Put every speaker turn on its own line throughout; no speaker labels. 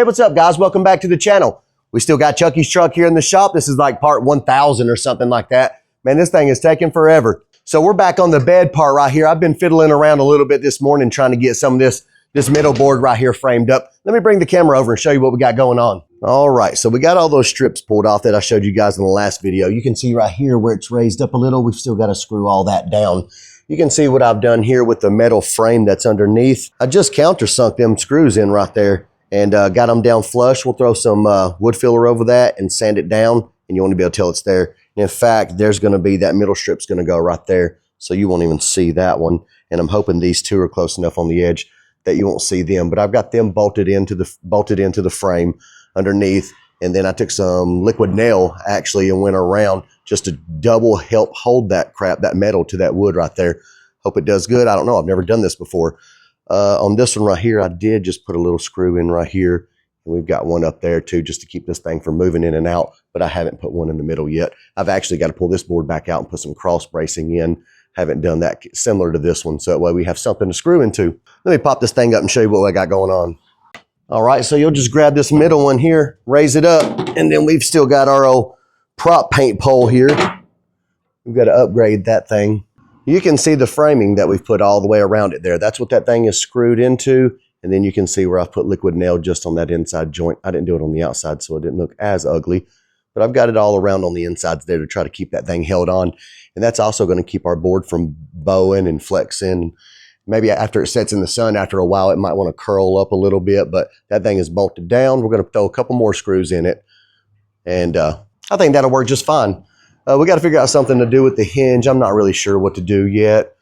Hey, what's up, guys? Welcome back to the channel. We still got Chucky's truck here in the shop. This is like part 1000 or something like that. Man, this thing is taking forever. So we're back on the bed part right here. I've been fiddling around a little bit this morning trying to get some of this middle board right here framed up. Let me bring the camera over and show you what we got going on. All right, so we got all those strips pulled off that I showed you guys in the last video. You can see right here where it's raised up a little. We've still got to screw all that down. You can see what I've done here with the metal frame that's underneath. I just countersunk them screws in right there and got them down flush. We'll throw some wood filler over that and sand it down, and you won't be able to tell it's there. And in fact, there's going to be that middle strip's going to go right there, so you won't even see that one. And I'm hoping these two are close enough on the edge that you won't see them. But I've got them bolted into the frame underneath, and then I took some liquid nail actually and went around just to double help hold that metal to that wood right there. Hope it does good. I don't know. I've never done this before. On this one right here, I did just put a little screw in right here. And we've got one up there too, just to keep this thing from moving in and out, but I haven't put one in the middle yet. I've actually got to pull this board back out and put some cross bracing in. Haven't done that similar to this one, so that way we have something to screw into. Let me pop this thing up and show you what I got going on. All right, so you'll just grab this middle one here, raise it up, and then we've still got our old prop paint pole here. We've got to upgrade that thing. You can see the framing that we've put all the way around it there. That's what that thing is screwed into. And then you can see where I've put liquid nail just on that inside joint. I didn't do it on the outside, so it didn't look as ugly. But I've got it all around on the insides there to try to keep that thing held on. And that's also going to keep our board from bowing and flexing. Maybe after it sets in the sun, after a while, it might want to curl up a little bit. But that thing is bolted down. We're going to throw a couple more screws in it. And I think that'll work just fine. We got to figure out something to do with the hinge. I'm not really sure what to do yet.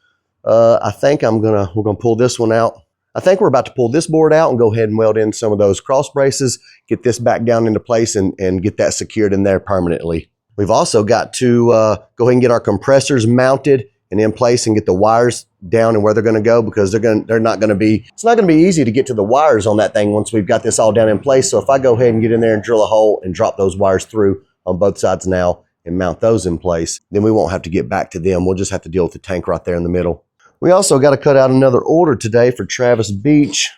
I think we're gonna pull this one out. I think we're about to pull this board out and go ahead and weld in some of those cross braces, get this back down into place and get that secured in there permanently. We've also got to go ahead and get our compressors mounted and in place and get the wires down and where they're gonna go, because it's not gonna be easy to get to the wires on that thing once we've got this all down in place. So if I go ahead and get in there and drill a hole and drop those wires through on both sides now and mount those in place, then we won't have to get back to them. We'll just have to deal with the tank right there in the middle. We also got to cut out another order today for Travis Beach.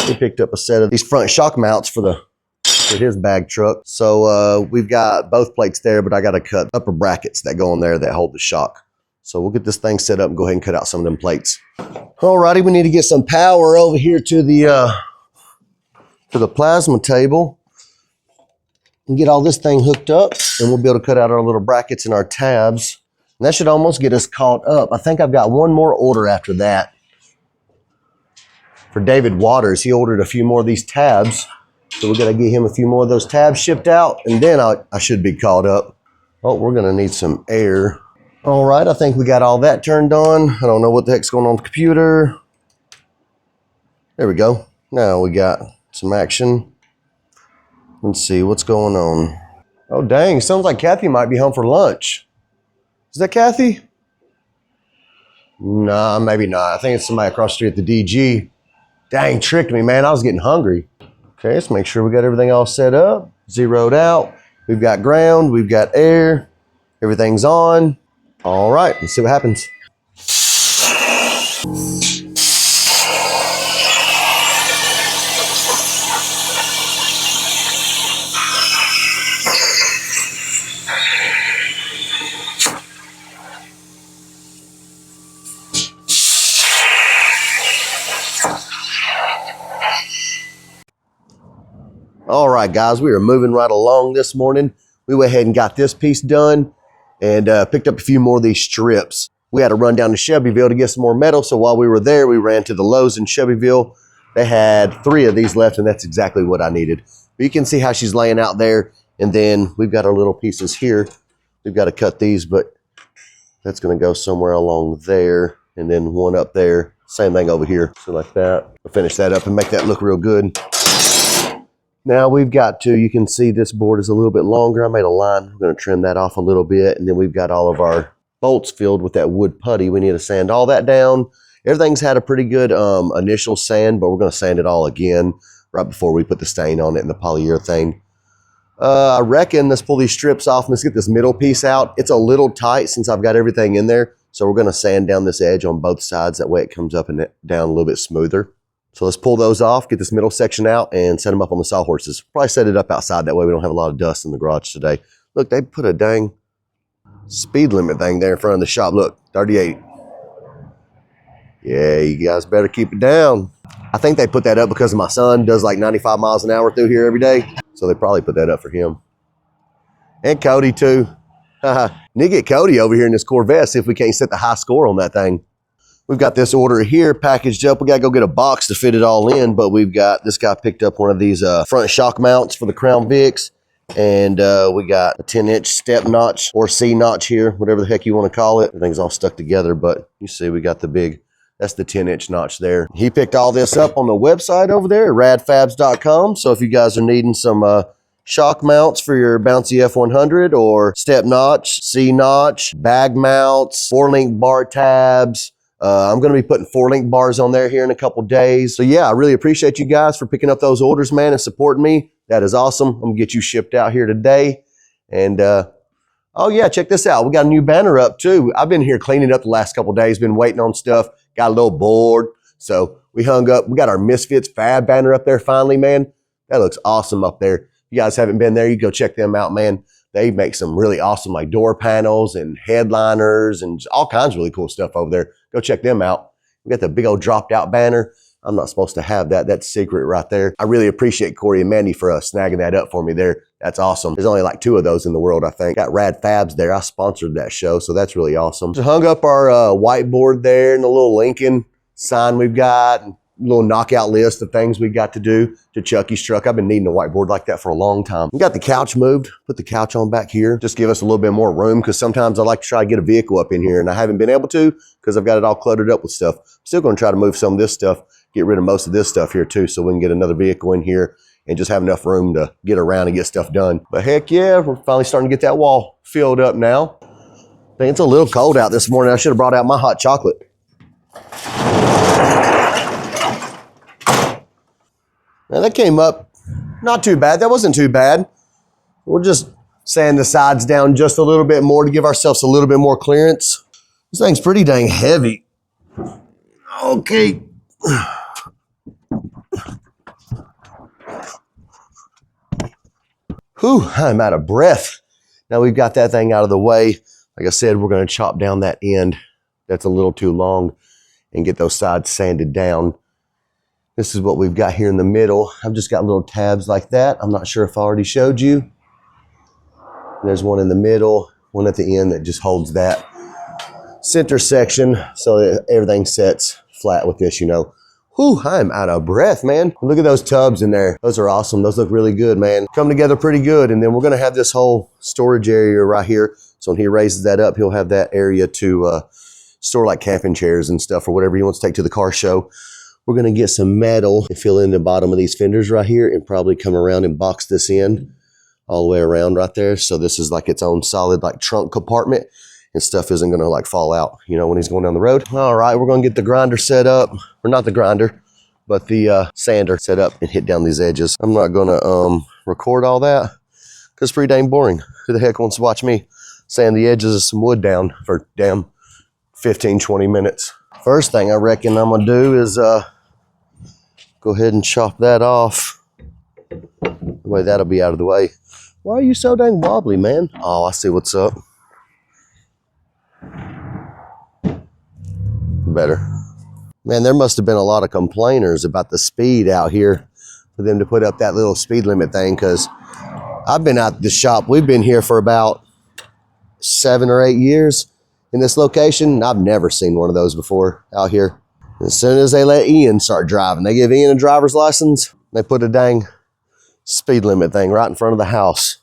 He picked up a set of these front shock mounts for his bag truck. So we've got both plates there, but I got to cut upper brackets that go on there that hold the shock. So we'll get this thing set up and go ahead and cut out some of them plates. Alrighty, we need to get some power over here to the plasma table and get all this thing hooked up, and we'll be able to cut out our little brackets and our tabs. And that should almost get us caught up. I think I've got one more order after that. For David Waters, he ordered a few more of these tabs. So we're gonna get him a few more of those tabs shipped out, and then I should be caught up. Oh, we're gonna need some air. All right, I think we got all that turned on. I don't know what the heck's going on with the computer. There we go. Now we got some action. Let's see what's going on. Oh, dang, sounds like Kathy might be home for lunch. Is that Kathy? Nah, maybe not. I think it's somebody across the street at the DG. Dang, tricked me, man. I was getting hungry. Okay, let's make sure we got everything all set up, zeroed out. We've got ground, we've got air, everything's on. All right, let's see what happens. All right, guys, we are moving right along this morning. We went ahead and got this piece done and picked up a few more of these strips. We had to run down to Shelbyville to get some more metal, so while we were there, we ran to the Lowe's in Shelbyville. They had 3 of these left, and that's exactly what I needed. But you can see how she's laying out there, and then we've got our little pieces here. We've got to cut these, but that's going to go somewhere along there, and then one up there. Same thing over here, so like that. We'll finish that up and make that look real good. Now we've got to, you can see this board is a little bit longer. I made a line. I'm going to trim that off a little bit. And then we've got all of our bolts filled with that wood putty. We need to sand all that down. Everything's had a pretty good initial sand, but we're going to sand it all again right before we put the stain on it and the polyurethane. I reckon let's pull these strips off and let's get this middle piece out. It's a little tight since I've got everything in there. So we're going to sand down this edge on both sides. That way it comes up and down a little bit smoother. So let's pull those off, get this middle section out, and set them up on the sawhorses. Probably set it up outside, that way we don't have a lot of dust in the garage today. Look, they put a dang speed limit thing there in front of the shop. Look, 38. Yeah, you guys better keep it down. I think they put that up because my son does like 95 miles an hour through here every day. So they probably put that up for him. And Cody too. Need to get Cody over here in this Corvette, see if we can't set the high score on that thing. We've got this order here packaged up. We got to go get a box to fit it all in, but we've got, this guy picked up one of these front shock mounts for the Crown Vics. And we got a 10-inch step notch or C notch here, whatever the heck you want to call it. Everything's all stuck together, but you see we got the big, that's the 10-inch notch there. He picked all this up on the website over there at radfabz.com. So if you guys are needing some shock mounts for your bouncy F100 or step notch, C notch, bag mounts, 4-link bar tabs, I'm going to be putting 4-link bars on there here in a couple days. So yeah, I really appreciate you guys for picking up those orders, man, and supporting me. That is awesome. I'm going to get you shipped out here today. And oh yeah, check this out. We got a new banner up too. I've been here cleaning up the last couple days, been waiting on stuff, got a little bored. So we hung up, we got our Misfits Fab banner up there finally, man. That looks awesome up there. If you guys haven't been there, you go check them out, man. They make some really awesome like door panels and headliners and all kinds of really cool stuff over there. Go check them out. We got the big old dropped out banner. I'm not supposed to have that. That's secret right there. I really appreciate Corey and Mandy for snagging that up for me there. That's awesome. There's only like 2 of those in the world, I think. Got Rad Fabz there. I sponsored that show, so that's really awesome. So hung up our whiteboard there and the little Lincoln sign we've got. And little knockout list of things we got to do to Chucky's truck. I've been needing a whiteboard like that for a long time. We got the couch moved, put the couch on back here, just give us a little bit more room, because sometimes I like to try to get a vehicle up in here and I haven't been able to because I've got it all cluttered up with stuff. I'm still going to try to move some of this stuff, get rid of most of this stuff here too, so we can get another vehicle in here and just have enough room to get around and get stuff done. But heck yeah, we're finally starting to get that wall filled up now. I think it's a little cold out this morning. I should have brought out my hot chocolate. Now that came up not too bad. That wasn't too bad. We'll just sand the sides down just a little bit more to give ourselves a little bit more clearance. This thing's pretty dang heavy. Okay. Whew, I'm out of breath. Now we've got that thing out of the way. Like I said, we're going to chop down that end that's a little too long and get those sides sanded down. This is what we've got here in the middle. I've just got little tabs like that. I'm not sure if I already showed you. There's one in the middle, one at the end that just holds that center section so that everything sets flat with this, you know. Whew, I'm out of breath, man. Look at those tubs in there. Those are awesome. Those look really good, man. Come together pretty good. And then we're gonna have this whole storage area right here. So when he raises that up, he'll have that area to store like camping chairs and stuff or whatever he wants to take to the car show. We're gonna get some metal and fill in the bottom of these fenders right here and probably come around and box this in all the way around right there. So this is like its own solid like trunk compartment and stuff isn't gonna like fall out, you know, when he's going down the road. All right, we're gonna get the grinder set up, or not the grinder, but the sander set up and hit down these edges. I'm not gonna record all that because it's pretty dang boring. Who the heck wants to watch me sand the edges of some wood down for damn 15, 20 minutes? First thing I reckon I'm gonna do is go ahead and chop that off. The way that'll be out of the way. Why are you so dang wobbly, man? Oh, I see what's up. Better. Man, there must have been a lot of complainers about the speed out here for them to put up that little speed limit thing, because I've been out the shop. We've been here for about 7 or 8 years in this location, and I've never seen one of those before out here. As soon as they let Ian start driving, they give Ian a driver's license, they put a dang speed limit thing right in front of the house.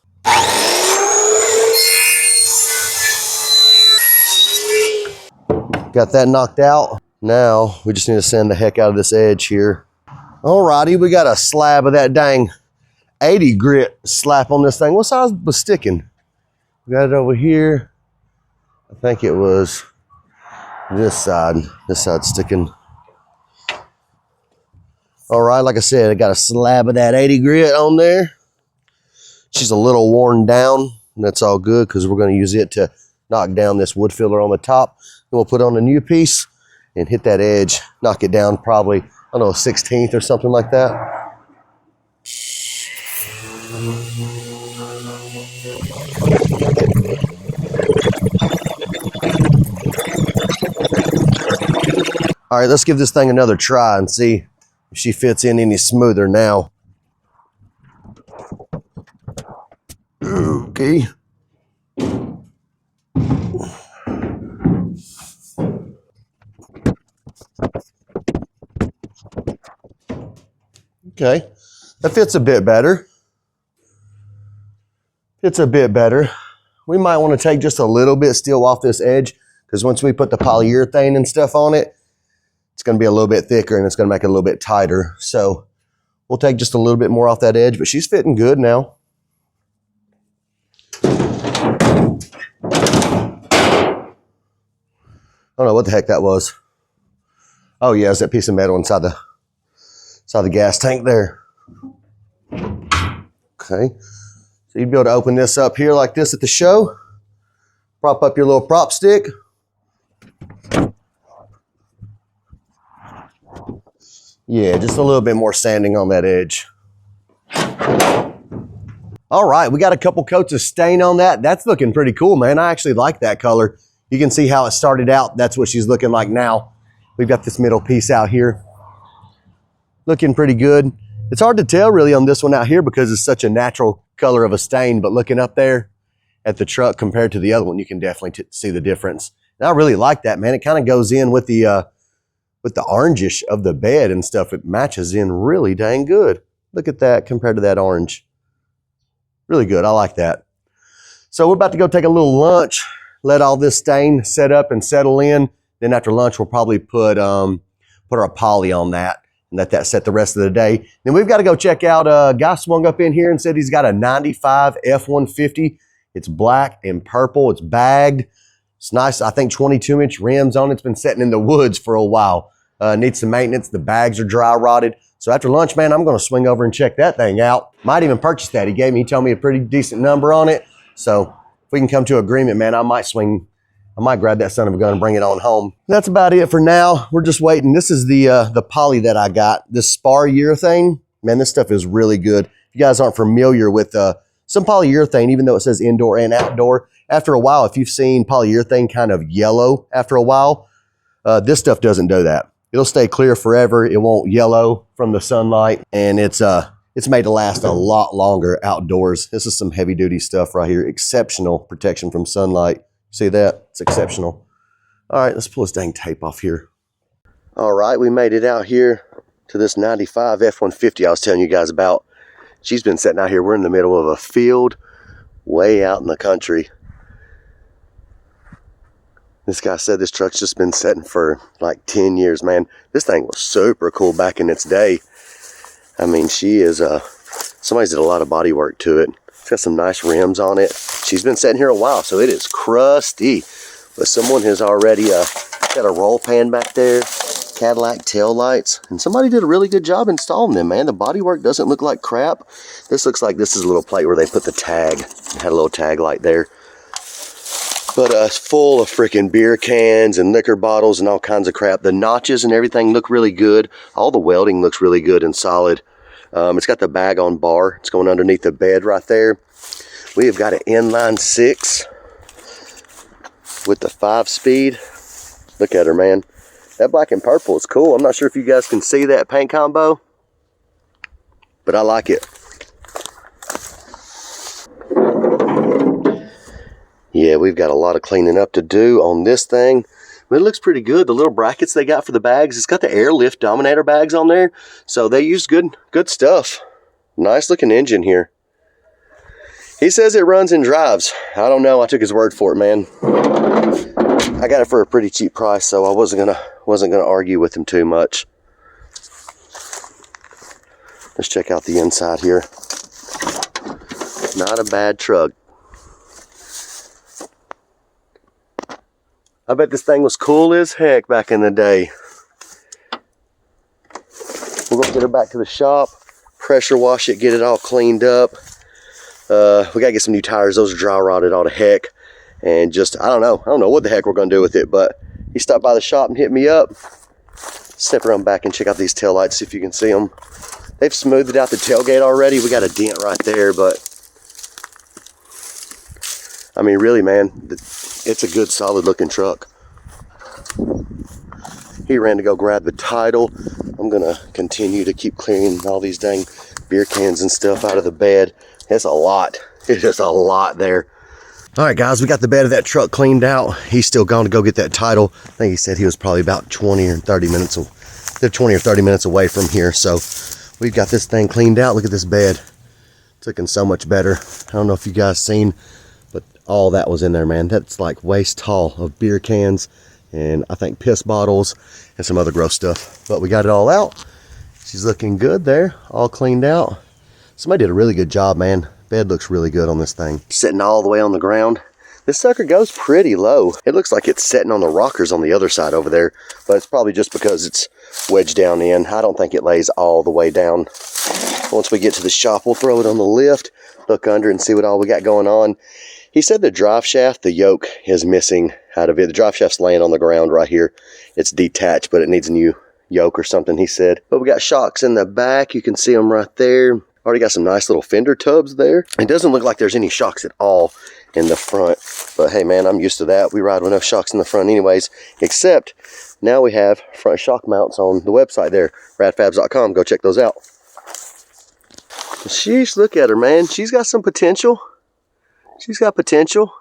Got that knocked out. Now we just need to sand the heck out of this edge here. Alrighty, we got a slab of that dang 80 grit slap on this thing. What size was sticking? We got it over here. I think it was this side. This side's sticking. All right, like I said, I got a slab of that 80 grit on there. She's a little worn down, and that's all good because we're going to use it to knock down this wood filler on the top. Then we'll put on a new piece and hit that edge, knock it down probably, don't know, a 16th or something like that. All right, let's give this thing another try and see if she fits in any smoother now. Okay. Okay, that fits a bit better. Fits a bit better. We might want to take just a little bit still off this edge, because once we put the polyurethane and stuff on it, it's going to be a little bit thicker and it's going to make it a little bit tighter. So we'll take just a little bit more off that edge, but she's fitting good now. I don't know what the heck that was. Oh yeah, it's that piece of metal inside the gas tank there. Okay, so you'd be able to open this up here like this at the show. Prop up your little prop stick. Yeah, just a little bit more sanding on that edge. All right, we got a couple coats of stain on that. That's looking pretty cool, man. I actually like that color. You can see how it started out. That's what she's looking like now. We've got this middle piece out here. Looking pretty good. It's hard to tell really on this one out here because it's such a natural color of a stain, but looking up there at the truck compared to the other one, you can definitely see the difference. And I really like that, man. It kind of goes in with the orangish of the bed and stuff. It matches in really dang good. Look at that compared to that orange. Really good. I like that. So we're about to go take a little lunch, let all this stain set up and settle in. Then after lunch, we'll probably put our poly on that and let that set the rest of the day. Then we've got to go check out, a guy swung up in here and said he's got a 95 F150. It's black and purple. It's bagged. It's nice. I think 22-inch rims on it. It's been sitting in the woods for a while. Needs some maintenance. The bags are dry rotted. So after lunch, man, I'm going to swing over and check that thing out. Might even purchase that. He told me a pretty decent number on it. So if we can come to agreement, man, I might grab that son of a gun and bring it on home. That's about it for now. We're just waiting. This is the poly that I got. This spar urethane. Man, this stuff is really good. If you guys aren't familiar with some polyurethane, even though it says indoor and outdoor, after a while, if you've seen polyurethane kind of yellow after a while, this stuff doesn't do that. It'll stay clear forever. It won't yellow from the sunlight, and it's made to last a lot longer outdoors. This is some heavy duty stuff right here. Exceptional protection from sunlight. See that? It's exceptional. All right, let's pull this dang tape off here. All right, we made it out here to this 95 F150 I was telling you guys about. She's been sitting out here. We're in the middle of a field way out in the country. This guy said this truck's just been sitting for like 10 years, man. This thing was super cool back in its day. I mean, she is, somebody's did a lot of body work to it. It's got some nice rims on it. She's been sitting here a while, so it is crusty. But someone has already got a roll pan back there, Cadillac tail lights, and somebody did a really good job installing them, man. The body work doesn't look like crap. This looks like this is a little plate where they put the tag. It had a little tag light there. But it's full of freaking beer cans and liquor bottles and all kinds of crap. The notches and everything look really good. All the welding looks really good and solid. It's got the bag on bar. It's going underneath the bed right there. We have got an inline 6 with the 5-speed. Look at her, man. That black and purple is cool. I'm not sure if you guys can see that paint combo, but I like it. Yeah, we've got a lot of cleaning up to do on this thing. But it looks pretty good. The little brackets they got for the bags, it's got the airlift Dominator bags on there. So they used good stuff. Nice looking engine here. He says it runs and drives. I don't know. I took his word for it, man. I got it for a pretty cheap price, so I wasn't gonna argue with him too much. Let's check out the inside here. Not a bad truck. I bet this thing was cool as heck back in the day. We're gonna get her back to the shop, pressure wash it, get it all cleaned up. We gotta get some new tires. Those are dry rotted all to heck. And just, I don't know what the heck we're gonna do with it, but he stopped by the shop and hit me up. Step around back and check out these taillights, see if you can see them. They've smoothed out the tailgate already. We got a dent right there, but I mean, really, man, it's a good, solid looking truck. He ran to go grab the title. I'm gonna continue to keep clearing all these dang beer cans and stuff out of the bed. It's a lot. It's just a lot there. All right, guys, we got the bed of that truck cleaned out. He's still gone to go get that title. I think he said he was probably about 20 or 30 minutes away from here. So we've got this thing cleaned out. Look at this bed. It's looking so much better. I don't know if you guys seen, but all that was in there, man. That's like waist tall of beer cans and I think piss bottles and some other gross stuff. But we got it all out. She's looking good there, all cleaned out. Somebody did a really good job, man. Bed looks really good on this thing. Sitting all the way on the ground. This sucker goes pretty low. It looks like it's sitting on the rockers on the other side over there, but it's probably just because it's wedged down in. I don't think it lays all the way down. Once we get to the shop, we'll throw it on the lift, look under and see what all we got going on. He said the drive shaft, the yoke is missing out of it. The drive shaft's laying on the ground right here. It's detached, but it needs a new yoke or something, he said. But we got shocks in the back. You can see them right there. Already got some nice little fender tubs there. It doesn't look like there's any shocks at all in the front, but hey man, I'm used to that. We ride with enough shocks in the front anyways, except now we have front shock mounts on the website there, radfabz.com. Go check those out. Sheesh, look at her, man. She's got some potential. She's got potential.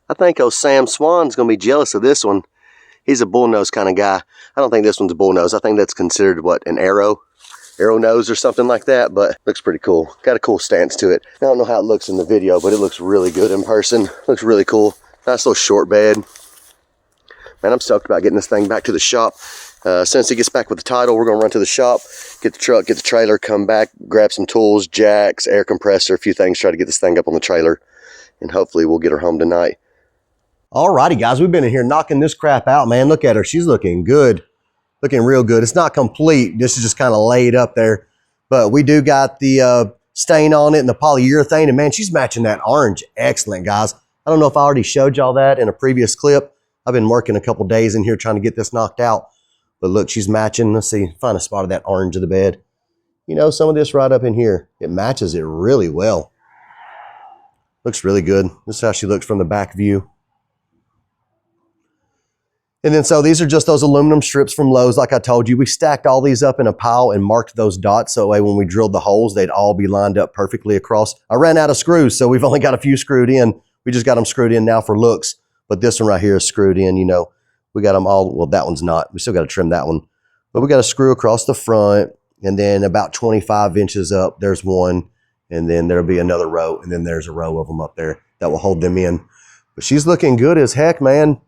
I think old Sam Swan's gonna be jealous of this one. He's a bullnose kind of guy. I don't think this one's a bullnose. I think that's considered, what, an arrow nose or something like that, but looks pretty cool. Got a cool stance to it. I don't know how it looks in the video, but it looks really good in person. Looks really cool. Nice little short bed. Man, I'm stoked about getting this thing back to the shop. Since he gets back with the title, we're gonna run to the shop, get the truck, get the trailer, come back, grab some tools, jacks, air compressor, a few things, try to get this thing up on the trailer, and hopefully we'll get her home tonight. Alrighty, guys, we've been in here knocking this crap out, man. Look at her. She's looking good. Looking real good. It's not complete. This is just kind of laid up there. But we do got the stain on it and the polyurethane. And man, she's matching that orange. Excellent, guys. I don't know if I already showed y'all that in a previous clip. I've been working a couple days in here trying to get this knocked out. But look, she's matching. Let's see, find a spot of that orange of the bed. You know, some of this right up in here. It matches it really well. Looks really good. This is how she looks from the back view. And then so these are just those aluminum strips from Lowe's. Like I told you, we stacked all these up in a pile and marked those dots so that way when we drilled the holes, they'd all be lined up perfectly across. I ran out of screws, so we've only got a few screwed in. We just got them screwed in now for looks. But this one right here is screwed in, you know. We got them all, well, that one's not. We still got to trim that one. But we got a screw across the front, and then about 25 inches up, there's one. And then there'll be another row, and then there's a row of them up there that will hold them in. But she's looking good as heck, man.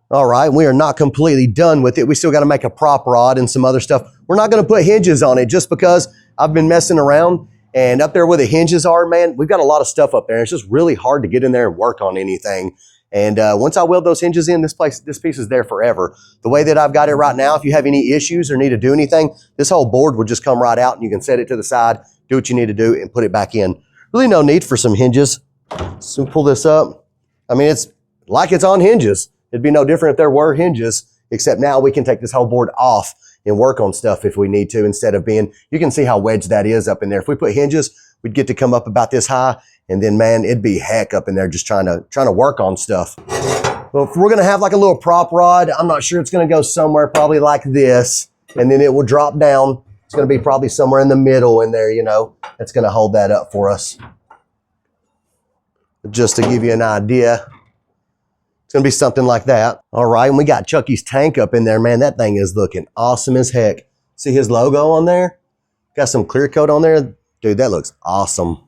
All right, we are not completely done with it. We still got to make a prop rod and some other stuff. We're not going to put hinges on it just because I've been messing around, and up there where the hinges are, man, we've got a lot of stuff up there. It's just really hard to get in there and work on anything. And once I weld those hinges in, this piece is there forever. The way that I've got it right now, if you have any issues or need to do anything, this whole board will just come right out and you can set it to the side, do what you need to do, and put it back in. Really no need for some hinges. So pull this up. I mean, it's like it's on hinges. It'd be no different if there were hinges, except now we can take this whole board off and work on stuff if we need to instead of being, you can see how wedged that is up in there. If we put hinges, we'd get to come up about this high, and then man, it'd be heck up in there just trying to work on stuff. Well, if we're gonna have like a little prop rod, I'm not sure it's gonna go somewhere probably like this, and then it will drop down. It's gonna be probably somewhere in the middle in there, you know, that's gonna hold that up for us. Just to give you an idea. It's going to be something like that. All right, and we got Chucky's tank up in there, man. That thing is looking awesome as heck. See his logo on there? Got some clear coat on there. Dude, that looks awesome.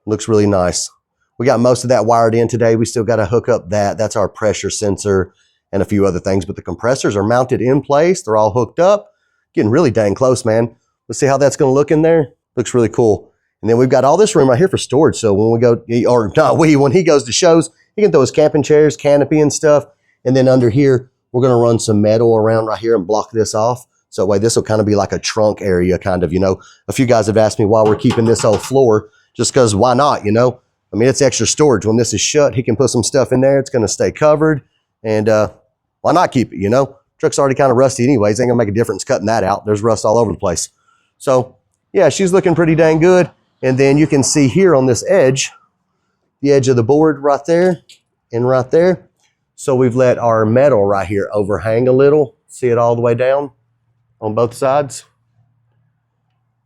Looks really nice. We got most of that wired in today. We still got to hook up that. That's our pressure sensor and a few other things. But the compressors are mounted in place. They're all hooked up. Getting really dang close, man. Let's see how that's going to look in there. Looks really cool. And then we've got all this room right here for storage. So when we go, or not we, when he goes to shows, he can throw his camping chairs, canopy and stuff. And then under here, we're going to run some metal around right here and block this off. So that way this will kind of be like a trunk area kind of, you know. A few guys have asked me why we're keeping this whole floor, just because why not, you know. I mean, it's extra storage. When this is shut, he can put some stuff in there. It's going to stay covered. And why not keep it, you know. Truck's already kind of rusty anyways. Ain't gonna make a difference cutting that out. There's rust all over the place. So yeah, she's looking pretty dang good. And then you can see here on this edge, the edge of the board right there and right there. So we've let our metal right here overhang a little. See it all the way down on both sides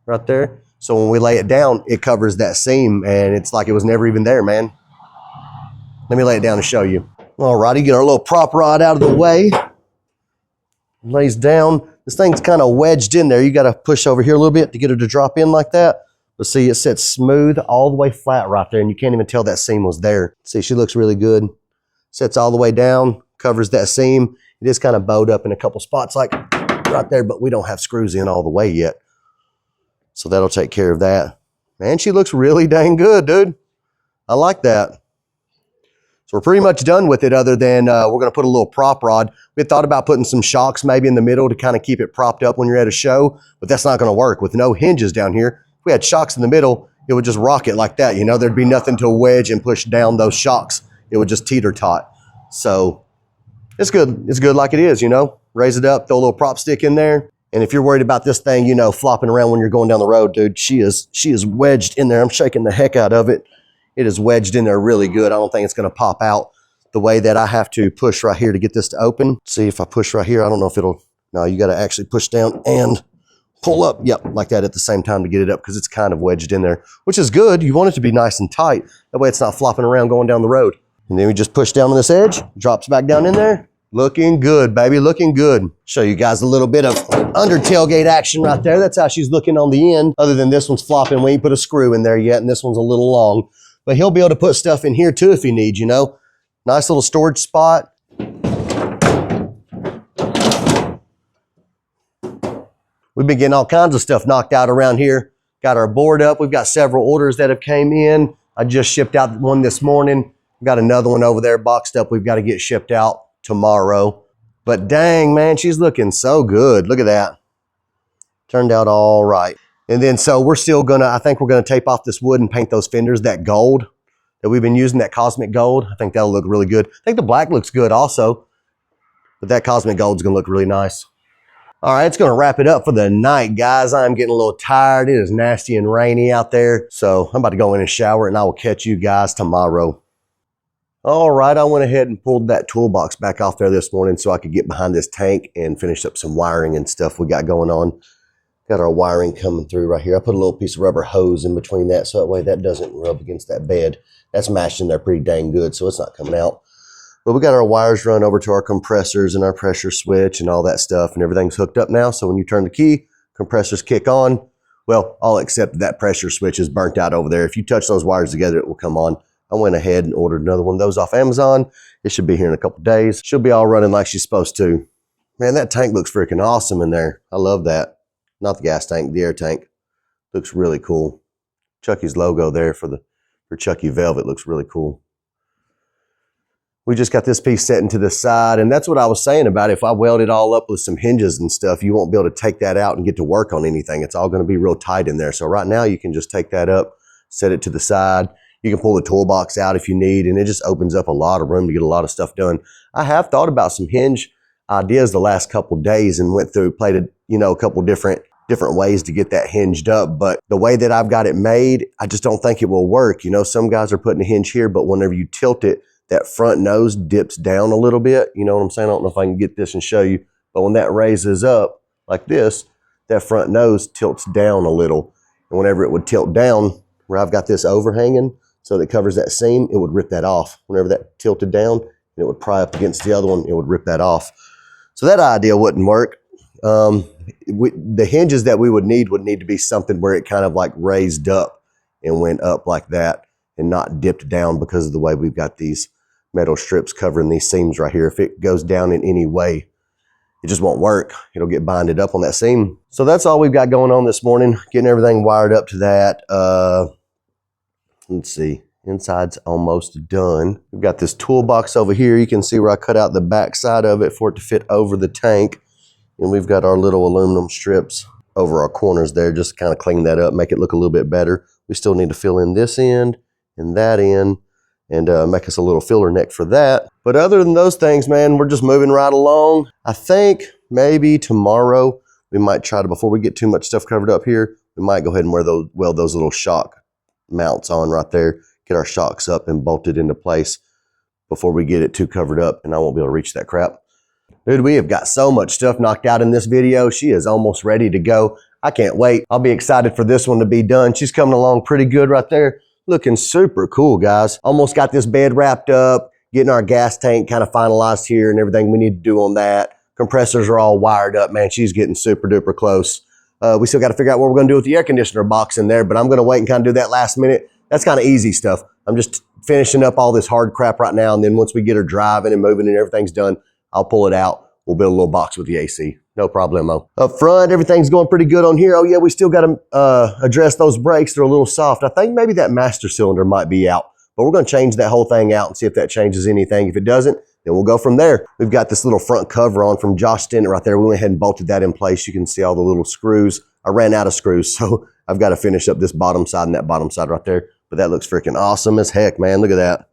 right there. So when we lay it down, it covers that seam and it's like it was never even there, man. Let me lay it down and show you. Alrighty, get our little prop rod out of the way. Lays down. This thing's kind of wedged in there. You got to push over here a little bit to get it to drop in like that. But see, it sits smooth all the way flat right there, and you can't even tell that seam was there. See, she looks really good. Sits all the way down, covers that seam. It is kind of bowed up in a couple spots like right there, but we don't have screws in all the way yet. So that'll take care of that. Man, she looks really dang good, dude. I like that. So we're pretty much done with it other than we're going to put a little prop rod. We had thought about putting some shocks maybe in the middle to kind of keep it propped up when you're at a show, but that's not going to work with no hinges down here. If we had shocks in the middle, it would just rock it like that. You know, there'd be nothing to wedge and push down those shocks. It would just teeter-tot. So it's good. It's good like it is, you know. Raise it up, throw a little prop stick in there. And if you're worried about this thing, you know, flopping around when you're going down the road, dude, she is wedged in there. I'm shaking the heck out of it. It is wedged in there really good. I don't think it's going to pop out the way that I have to push right here to get this to open. See if I push right here. I don't know if it'll, no, you got to actually push down and pull up. Yep, like that at the same time to get it up because it's kind of wedged in there, which is good. You want it to be nice and tight. That way it's not flopping around going down the road. And then we just push down on this edge, drops back down in there. Looking good, baby, looking good. Show you guys a little bit of under tailgate action right there. That's how she's looking on the end. Other than this one's flopping. We ain't put a screw in there yet, and this one's a little long. But he'll be able to put stuff in here too if he needs, you know. Nice little storage spot. We've been getting all kinds of stuff knocked out around here. Got our board up. We've got several orders that have came in. I just shipped out one this morning. We've got another one over there boxed up. We've got to get shipped out tomorrow. But dang, man, she's looking so good. Look at that. Turned out all right. And then so we're still gonna, I think we're gonna tape off this wood and paint those fenders, that gold that we've been using, that cosmic gold. I think that'll look really good. I think the black looks good also, but that cosmic gold's gonna look really nice. All right, it's gonna wrap it up for the night, guys. I'm getting a little tired. It is nasty and rainy out there. So I'm about to go in and shower and I will catch you guys tomorrow. All right, I went ahead and pulled that toolbox back off there this morning so I could get behind this tank and finish up some wiring and stuff we got going on. Got our wiring coming through right here. I put a little piece of rubber hose in between that so that way that doesn't rub against that bed. That's mashed in there pretty dang good, so it's not coming out. But we got our wires run over to our compressors and our pressure switch and all that stuff, and everything's hooked up now. So when you turn the key, compressors kick on. Well, all except that pressure switch is burnt out over there. If you touch those wires together, it will come on. I went ahead and ordered another one of those off Amazon. It should be here in a couple days. She'll be all running like she's supposed to. Man, that tank looks freaking awesome in there. I love that. Not the gas tank, the air tank. Looks really cool. Chucky's logo there for Chucky Velvet looks really cool. We just got this piece set into the side, and that's what I was saying about if I weld it all up with some hinges and stuff, you won't be able to take that out and get to work on anything. It's all going to be real tight in there. So right now you can just take that up, set it to the side. You can pull the toolbox out if you need, and it just opens up a lot of room to get a lot of stuff done. I have thought about some hinge ideas the last couple of days and went through, played a couple different ways to get that hinged up, but the way that I've got it made, I just don't think it will work. You know, some guys are putting a hinge here, but whenever you tilt it, that front nose dips down a little bit. You know what I'm saying? I don't know if I can get this and show you, but when that raises up like this, that front nose tilts down a little. And whenever it would tilt down, where I've got this overhanging, so that covers that seam, it would rip that off. Whenever that tilted down, and it would pry up against the other one, it would rip that off. So that idea wouldn't work. The hinges that we would need to be something where it kind of like raised up and went up like that and not dipped down because of the way we've got these metal strips covering these seams right here. If it goes down in any way, it just won't work. It'll get binded up on that seam. So that's all we've got going on this morning, getting everything wired up to that. Let's see, inside's almost done. We've got this toolbox over here. You can see where I cut out the back side of it for it to fit over the tank. And we've got our little aluminum strips over our corners there, just to kind of clean that up, make it look a little bit better. We still need to fill in this end and that end. and make us a little filler neck for that. But other than those things, man, we're just moving right along. I think maybe tomorrow we might try to, before we get too much stuff covered up here, we might go ahead and weld those little shock mounts on right there, get our shocks up and bolted into place before we get it too covered up, and I won't be able to reach that crap. Dude, we have got so much stuff knocked out in this video. She is almost ready to go. I can't wait. I'll be excited for this one to be done. She's coming along pretty good right there. Looking super cool, guys. Almost got this bed wrapped up, getting our gas tank kind of finalized here and everything we need to do on that. Compressors are all wired up, man. She's getting super duper close. We still got to figure out what we're going to do with the air conditioner box in there, but I'm going to wait and kind of do that last minute. That's kind of easy stuff. I'm just finishing up all this hard crap right now, and then once we get her driving and moving and everything's done, I'll pull it out. We'll build a little box with the AC. No problemo. Up front, everything's going pretty good on here. Oh yeah, we still got to address those brakes. They're a little soft. I think maybe that master cylinder might be out, but we're going to change that whole thing out and see if that changes anything. If it doesn't, then we'll go from there. We've got this little front cover on from Josh Stennett right there. We went ahead and bolted that in place. You can see all the little screws. I ran out of screws, so I've got to finish up this bottom side and that bottom side right there. But that looks freaking awesome as heck, man. Look at that.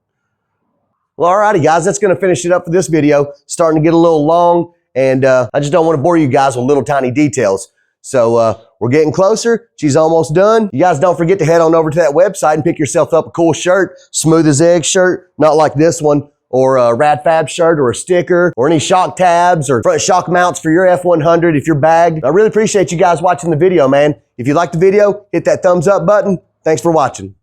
Well, alrighty, guys, that's going to finish it up for this video. Starting to get a little long, and I just don't want to bore you guys with little tiny details. So we're getting closer. She's almost done. You guys don't forget to head on over to that website and pick yourself up a cool shirt, smooth as egg shirt, not like this one, or a Rad Fabz shirt, or a sticker, or any shock tabs, or front shock mounts for your F100 if you're bagged. I really appreciate you guys watching the video, man. If you liked the video, hit that thumbs up button. Thanks for watching.